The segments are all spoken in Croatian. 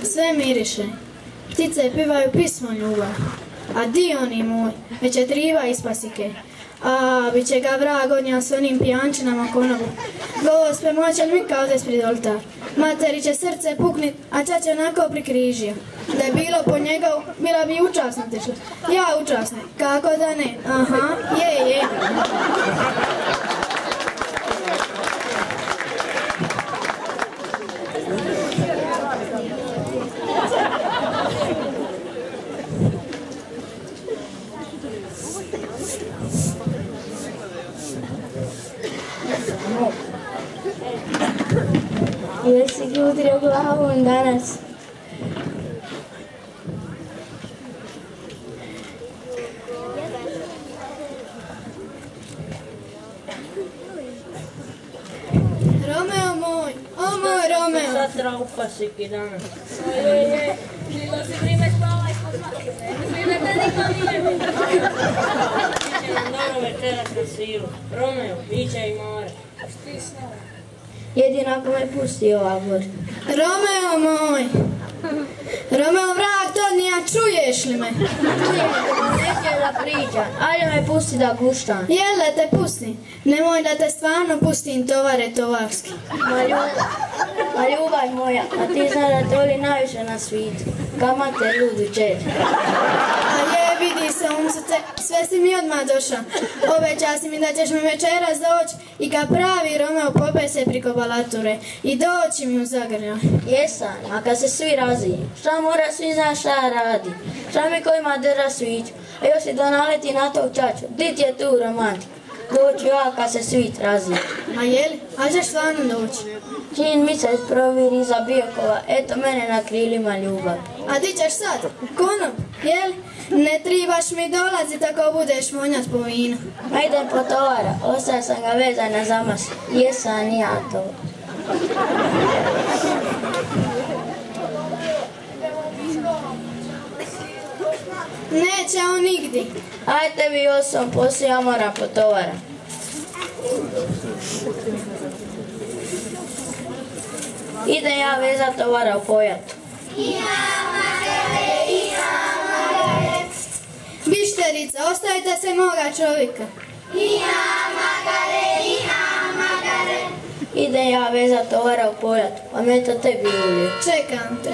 Sve miriše, ptice pivaju pismo ljubav, a Dioni moj već je triva iz pasike, a bit će ga vrag odnja s onim pijančinama konobu. Gospe, moće mi kao des pred oltar, materi će srce puknit, a čač je onako prikrižio. Da je bilo po njega, bila bi učasna tešla. Ja učasna, kako da ne, aha, je. Jesi ga udrio glavom danas? Romeo moj, o moj Romeo! Sad traupa si ki danas. Ojej, bilo si vrime spala ispod matke. Vrime da niko nije mi. Biće nam dobro večera krasivo. Romeo, biće i more. Šti s nama? jedino ako me pusti ova gor. Romeo moj! Romeo vrag, to nija, čuješ li me? Čujem te, neću da pričam, ajde me pusti da guštam. Jele te pusti, nemoj da te stvarno pustim tovare tovarski. Ma ljubav moja, a ti znaš da te voli najviše na svijetu. Kamate ludu čet. A je, vidi se umsuce, sve si mi odmah došla. Obeća si mi da ćeš mi večeras doći i kad pravi Romeo popet se priko Balature i doći mi u zagrljaj. Jesam, a kad se svi razviju, šta mora svi zna šta radi, šta mi kojima drža sviću, a još i da naleti na tog čaču, di ti je tu romantika, doću ja kad se svit razviju. A jeli, a ćeš stvarno doći? Čin mi se proviri iza Biokova, eto mene na krilima ljubav. A ti ćeš sad, konop, jeli? Ne tribaš mi dolazit ako budeš vonjat po vinu. Ma idem po tovara, ostao sam ga vezana za mas, jesam i ja to. Neće on nigdi. Ajde vi osom, poslije ja moram po tovara. Idem ja vezat tovara u pojatu. Bišterica, ostavite se moga čovjeka. Idem ja vezat tovara u pojatu, pa me to tebi ulije. Čekam te.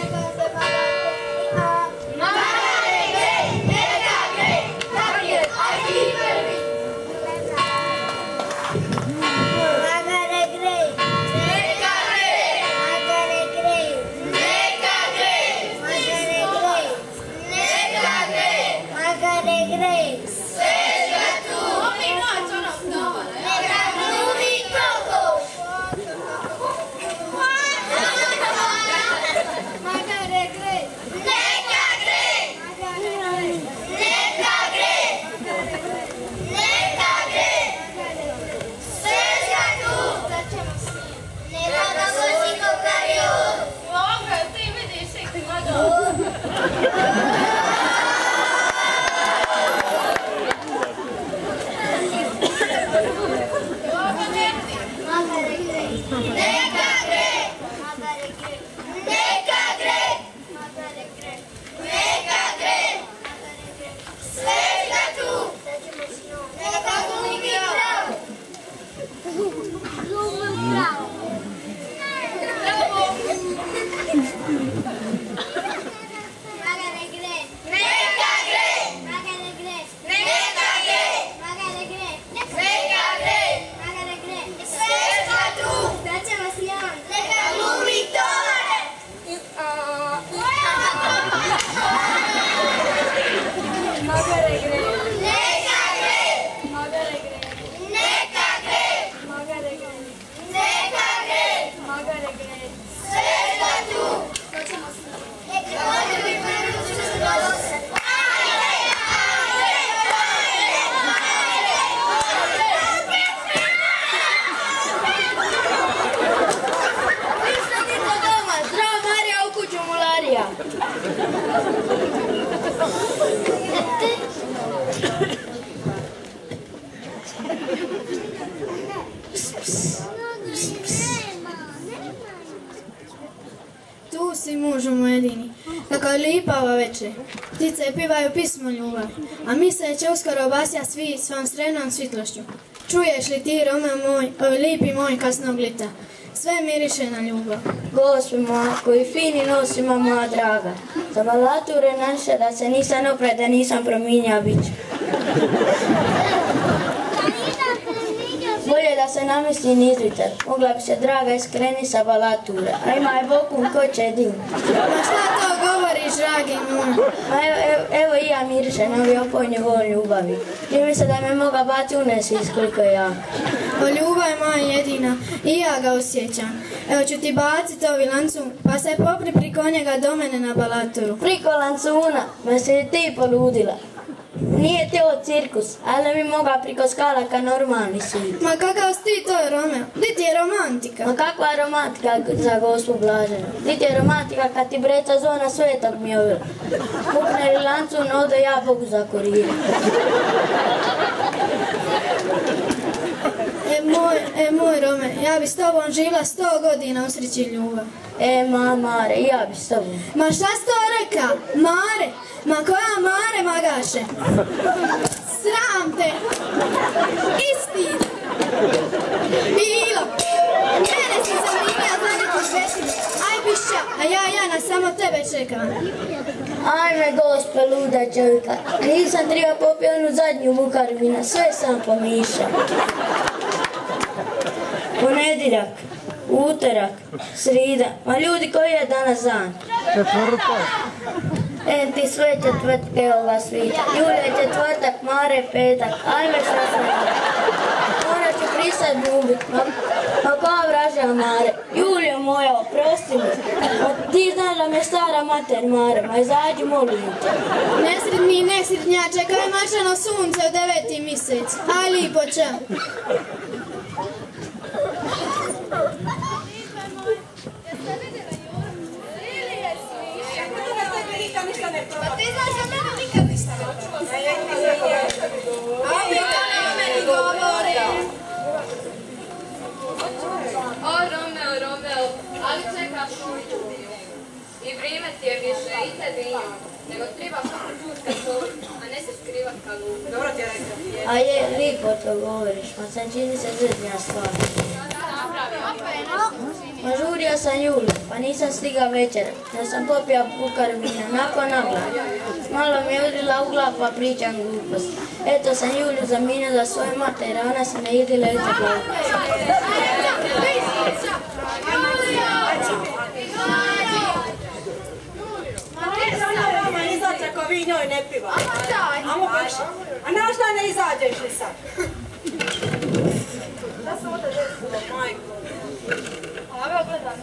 Tu si mužu moj jedini, kako je lipa ova večer. Ptice pivaju pismo ljubavi, a misle će uskoro obasja svi svom srenom svitlošću. Čuješ li ti, Romeo moj, ovi lipi moj kasnog lita, sve miriše na ljubav. Gospi moja, koji fini nos ima moja draga, za Balature naše da se nisam opred, da nisam prominja bić. Bolje da se namislim izviter, mogla bi se draga iskreni sa Balature, a ima je bokum ko će dim. Ma šta to govoriš, dragi moj? Ma evo i ja mirišem ovi opojni vol ljubavi. Čini se da me moga bati unesi iskoliko je jak. O ljubav je moja jedina, i ja ga osjećam. Evo ću ti baciti ovi lancun, pa se popri priko njega do mene na Balaturu. Priko lancuna, ma si ti poludila. Nije ti ovo cirkus, ali mi moga priko skalaka normalni svijet. Ma kakav si ti to, Romeo? Di ti je romantika? Ma kakva je romantika za Gospu Blaženu? Di ti je romantika kad ti breca zona svetog mi je uvijek. Pukne li lancun, ode ja Bogu za koriju. Moj Rome, ja bi s tobom živla 100 godina u sreći i ljubav. Mare, ja bi s tobom. Ma šta si to reka? Mare? Ma koja Mare, magaše? Sram te! Isti! Bilo! Mene si zanimlja zanjeti žvetinu. Aj pišća, a ja na samo tebe čekam. Ajme, gospe, luda čovjeka. Nisam treba popio onu zadnju bukaru vina, sve sam pomišao. Ponedjeljak, utorak, srida, ma ljudi koji je danas dan? Ti sve četvrtke ova svita. Julija je četvrtak, Mare petak, ajme šta sam. Morat ću prisad ljubit, ma koja vraža Mare. Julija moja, oprosti mi. Ti znaš da me stara mater Mare, ma izađi molim te. Nesretni, nesretnjače, kao je mačano sunce u 9. mjesec. Aj lipo ča. Pa ti znaš da mene nikad ništa ne čuo. A mi to ne o meni govori. O Romeo, ali čekaš šutju. I vrijeme ti je više i tebi i njom. Nego treba svaki put kad zove, a ne se skrivat kao lup. Dobro ti je rekao. A je, lipo to govoriš, ma sam čini se zrznja stvar. Ma žurio sam Juliju, pa nisam stigao večera, da sam popio bukar vina, nakon nagla. Malo mi je udrila u glavu, pa pričam glupost. Eto sam Juliju zamijenio za svoje mater, a ona se ne idila i za glavu. Ma izađe ako vi njoj ne pivate. A naš da ne izađeš li sad? Da se ovdje desilo, majko. A gledam.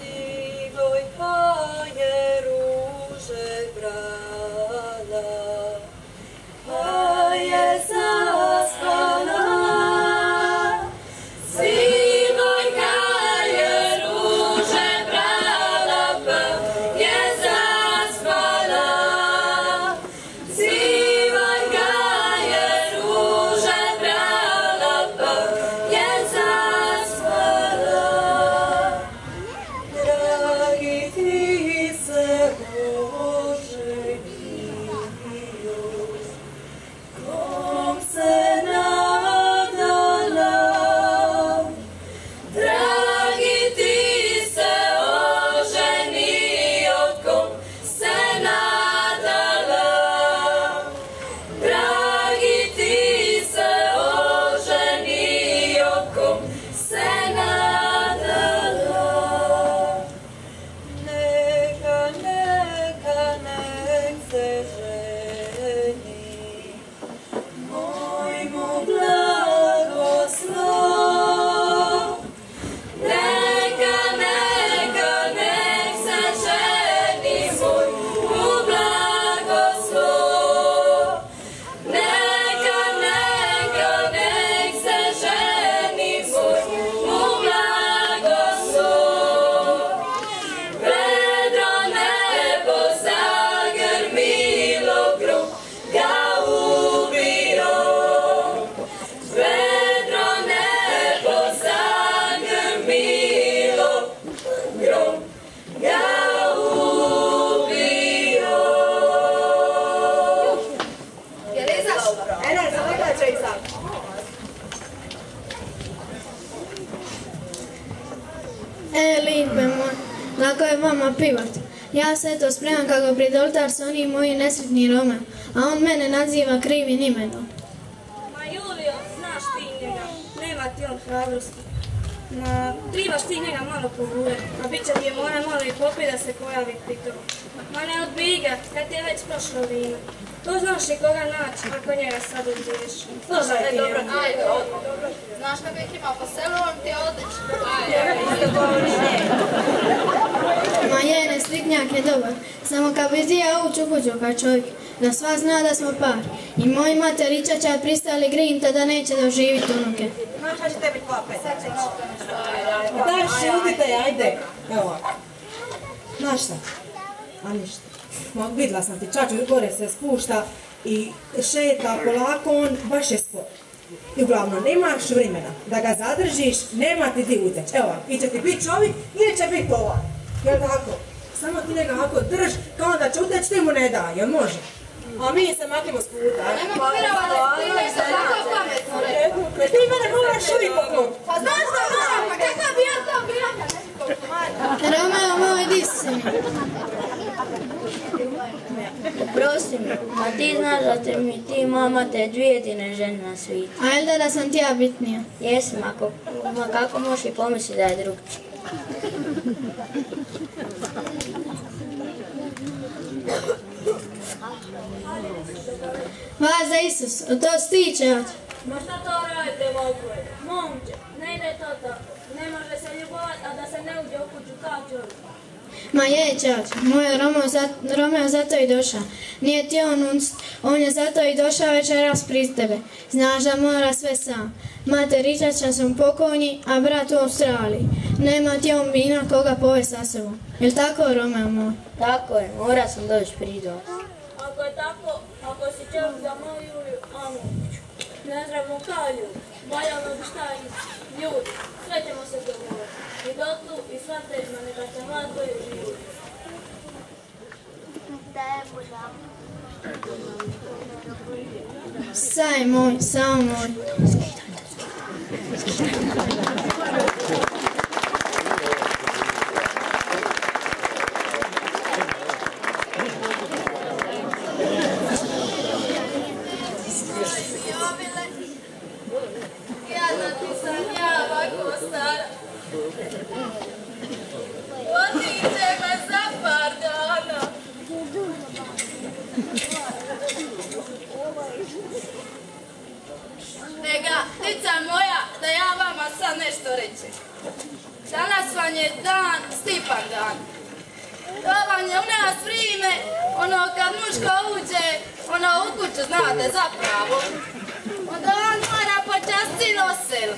Divojka je ruže brala, pa je zaspala. Divojka je ruže brala, pa je zaspala. Divojka je ruže brala, pa je zaspala. Dragi ti se oženio, kom se nadala. Dragi ti se oženio, kom se nadala. Dragi ti se oženio, kom se nadala. Neka, neka, nek se ženi, moj mu blagoslov. Neka, neka, nek se ženi, moj mu blagoslov. Neka, neka, nek se ženi, moj mu blagoslov. Vedro nebo zagrmilo, grom ga ubio. Vedro nebo zagrmilo, grom ga ubio. Jel izašlo? Ne, sam rekla da će izaći. Lipe moj, lako je vama pivat. Ja se eto spremam kako pred oltar s onim moji nesretni Rome, a on mene naziva krivim imenom. Ma Julio, znaš ti njega, nema ti on hrabrosti. Ma, tribaš ti njega malo pogurati, a bit će ti je mora malo i popiti da se pojavi pri tome. Ma ne odbij ga, kad ti je već prošlo vino. To znaš i koga naći, ako njega sad odbiješ. Slušaj ti njega. Ajde, dobro. Znaš kako ih ima po selu, on ti je odlično. Ma je, nestriknjak je dobar, samo kad bi zija ući u kuću kao čovjek, da sva zna da smo par. I moji mater i čača pristali grinta da neće doživjeti unuke. Znaš šta će tebi 2 peta? Daj, šutite, ajde. Evo ovako. Znaš šta? A ništa. Ma, vidjela sam ti, čaču gore se spušta, i šeta polako, on baš je spor. I uglavnom, nemaš vremena da ga zadržiš, nema ti di uteći. Evo, i će ti biti čovjek ili će biti ovaj. Jel tako? Samo ti njega ovako drž, kao da će uteći, ti mu ne daj, jel može? A mi se maknemo s puta. Nemo vjerovati, ti nešto tako pametno rekao. Ti mene moraš uvijek poklopiti. Pa znaš da moram, pa kakva bi ja to bila kad nešto Romeo moj, di si? Prosti mi, a ti znaš da te mi ti mama te dvije jedine žene na svijetu. A jel da sam ti ja bitnija? Jesam, ma kako možeš i pomisliti da je drugčije? Vas za Isus, to stiče. Ma šta to radite, Volkoje? Momče, ne ide to tako. Ne može se ljubovat, a da se ne uđe u kuću kao čovjek. Ma je, čač, moj Romeo zato i došao. Nije ti on je zato i došao večeras pri tebe. Znaš da mora sve sam. Mater i čača su pokojni, a brat u Australiji. Nema ti on vina koga pove sa sobom. Jel tako, Romeo moj? Tako je, mora sam doći prije vas. Ako je tako, ako si čovjek za moju Juliju, Amoviću, ne trebamo kao ljudi, valjalo bi šta i ljudi, sve ćemo se dogovoriti. I dotlu i sva težma, neka se hladko i živi. Saj moj, samo moj. Tica moja, da ja vama sad nešto reći. Danas vam je dan, Stipan dan. To vam je u nas vrijeme, ono kad muško uđe, ono u kuću znate zapravo. Onda on mora počasti selo.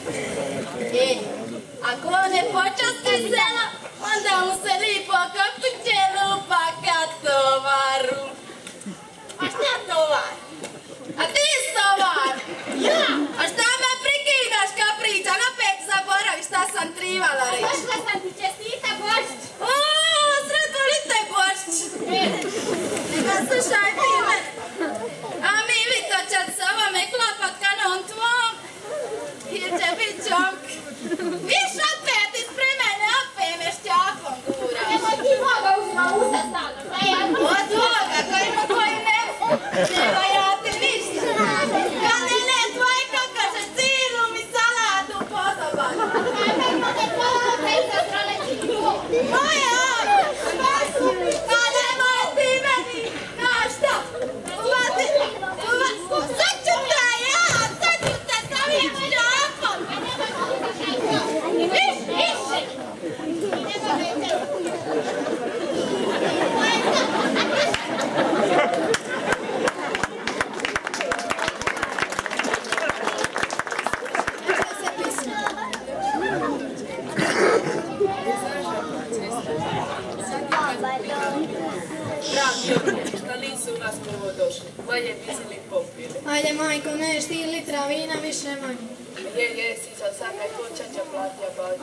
Ako on ne počasti selo, onda mu se lipo kopće lupa ka tovaru. A šta tovar? A ti tovar? Ja! A šta me prikidaš ka priča? Napet zaboravi šta sam trivala reći. Došla sam ti čestita Božić. Sretno li te Božić? Neka slušaj ti me. A mi vitočat se ovome klopat kanon tvom. Jer će bit čonk. Viš opet ispred mene opet mešćakom gura. Nemoj ti Boga uzima usta stavno. Od Boga koji ne. Nema ja ti ništa. Kad ne tvoje kokoše cilu mi salatu podoban. Moje ovdje. Pa nemoj ti meni. Znaš šta? Sad ću te ja. Sad ću te sa mešćakom. Viš. Šta nisu u nas prvo došli? Manje pisali popili. Ajde, majko, neš ti litra vina više manje. Je, sisam sam kaj ko čača platija bavi.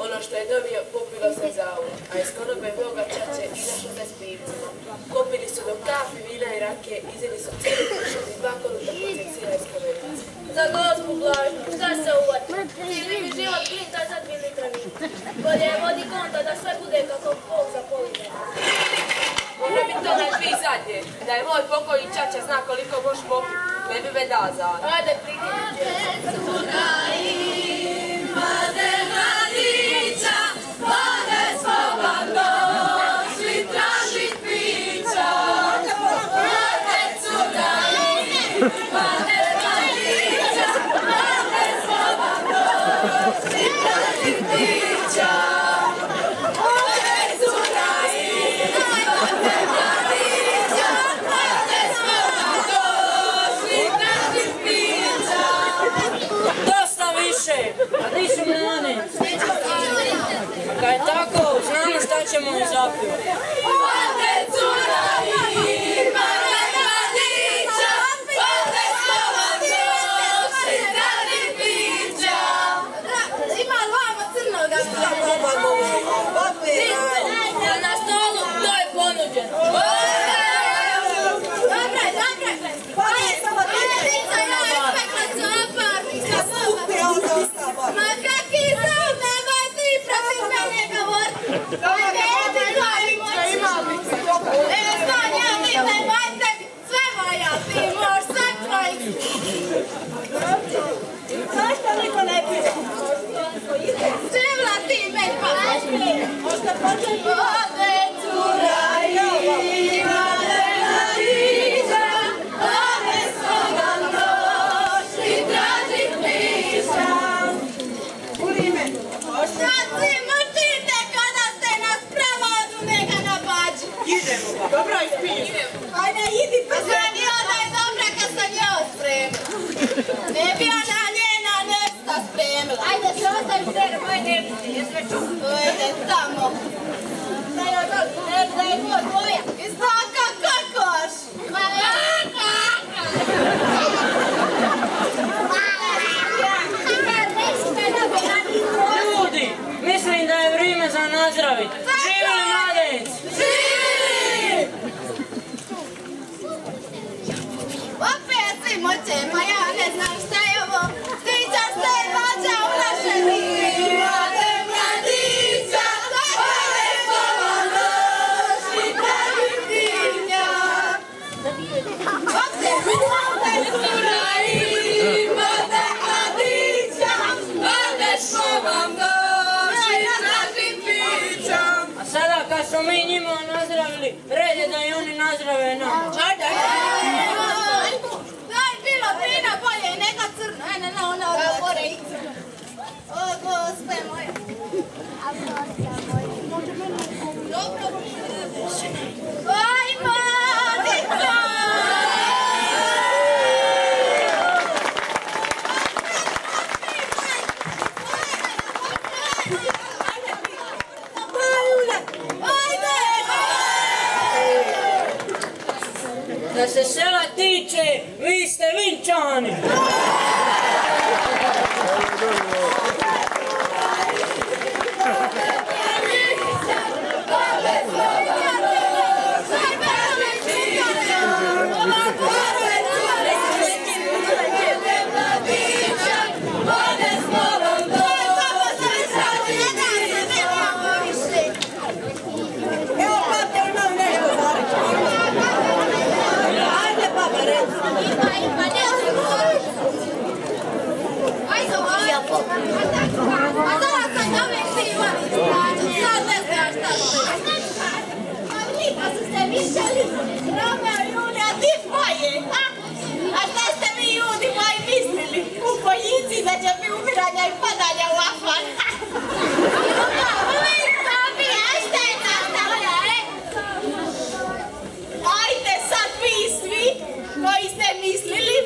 Ono što je dobio, popilo se za ovo. A iz konobe Boga čače izašlo se s pivcima. Popili su do kafi, vina i rakije, izjeli su cijeli kušan i 2 koruta potencijela iz kaverice. Za Gospu blažnu, šta se uvati? Cijeli mi život klinta za 2 litra vina. Bolje je vodi konta da sve bude kako Bog zapovide. Može bi to na 2 zadnje. Da je moj pokojni čača zna koliko boš popiti, ne bi me dao za ono. Ajde, prikidite. Dosta Ojde tamo. Da je god moja. Znaka kakoš. Ljudi, mislim da je vrijeme za nazdravit. Živjeli mladenci! Živjeli! Opet svi moćemo, ja ne znam šta je ovo. Stića se mađa u naše imate mladića, ove slovo noši tebi pinja. Opet cura imate mladića, ove slovo noši tebi pinja. A sada kad smo mi njima nazdravili, red je da i oni nazdrave nam. Vina bolje, neka crna, ne, ona odlače. O, gospe moje. Dobro. Aj, Matica! Da se sela tiče, vi ste Vinčani! Romeo i Julija, ti tvoje, a šta ste vi ljudi moji mislili u policiji da će mi umiranja i padanja u afan? Ajde sad vi svi koji ste mislili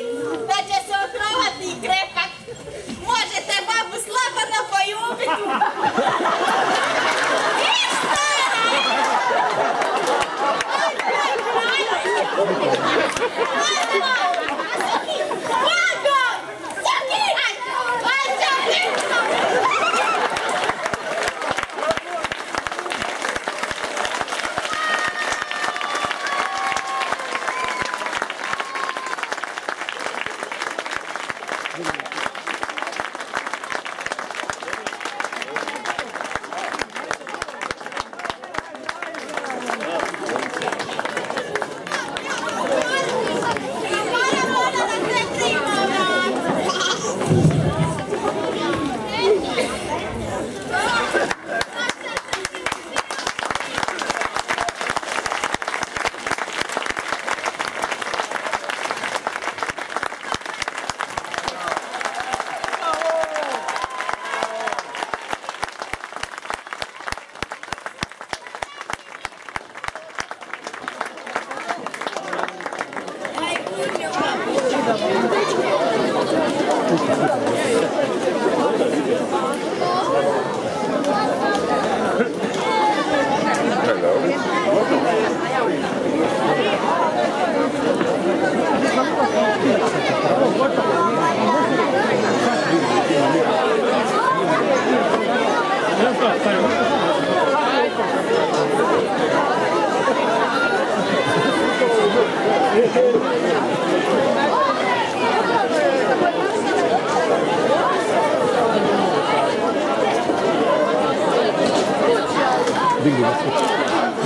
da će se otrovati i krepat, možete babu slobodno poljubiti.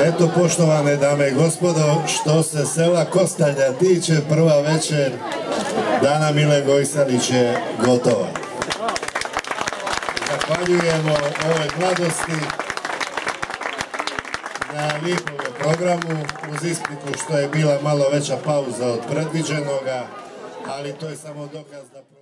Eto, poštovane dame i gospodo, što se sela Kostajlja tiče, prva večer Dana Mile Gojsalić je gotova. Zahvaljujemo ovoj mladosti na lijepom programu, uz ispriku što je bila malo veća pauza od predviđenoga, ali to je samo dokaz da